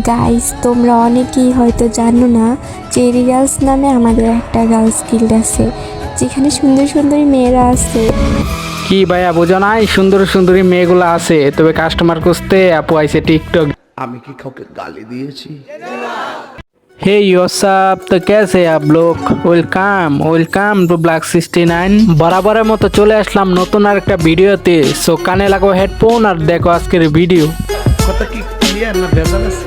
Guys, তোমরা অনেকেই হয়তো জানো না, চেরি গার্লস নামে আমাদের একটা গার্লস গিল্ড আছে, যেখানে সুন্দর সুন্দরী মেয়েরা আছে। কি ভাইয়া বোঝো নাই, সুন্দর সুন্দরী মেয়েগুলো আছে, তবে কাস্টমার খুঁজতে আপু আইছে টিকটক। আমি কি কাউকে গালি দিয়েছি? हे योसाब तो कैसे आप लोग? Welcome to black 69। বরাবরের মতো চলে আসলাম নতুন আর একটা ভিডিওতে। সো কানে লাগো হেডফোন আর দেখো আজকের ভিডিও। কথা কি ক্লিয়ার না ভেজাল আছে?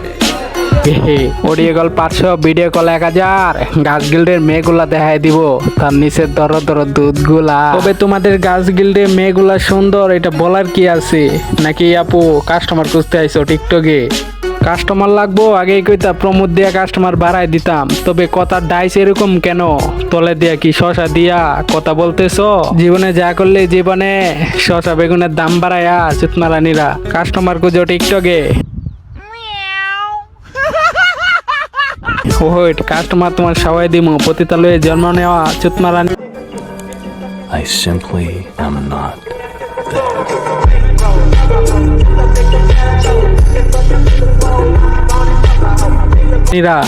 Audio call 500, video call 1000। গাছ গিল্ডের মেয়েগুলা দেখাই দিব, তার নিচে দর দর দুধগুলা। তবে তোমাদের গাছ গিল্ডের মেয়েগুলা সুন্দর, এটা বলার কি আছে? নাকি আপু কাস্টমার খুঁজতে আইছো টিকটকে? কাস্টমার লাগবো আগেই কইতা, প্রমোদ দিয়া কাস্টমার বাড়াই দিতাম। তবে কথার ডাইস এরকম কেন? তলে দিয়া কি শশা দিয়া কথা বলতেছো? জীবনে যা করলে জীবনে শশা বেগুনের দাম বাড়ায়া চুতমারানিরা কাস্টমার খুঁজো টিকটকে। ওইট কাস্টমার তোমার সবাই দিমু, পতিতালয়ে জন্ম নেওয়া চুতমারানি। I simply am not.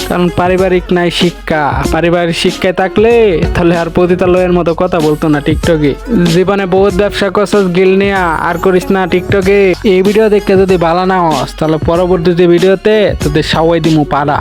কারণ পারিবারিক নাই শিক্ষা, পারিবারিক শিক্ষায় থাকলে তাহলে আর পতিতালয়ের মতো কথা বলতো না টিকটকে। জীবনে বহুত ব্যবসা করছস গিল নিয়া, আর করিস না টিকটকে। এই ভিডিও দেখে যদি ভালো না হস, তাহলে পরবর্তীতে ভিডিওতে তোদের সবাই দিমু পাড়া।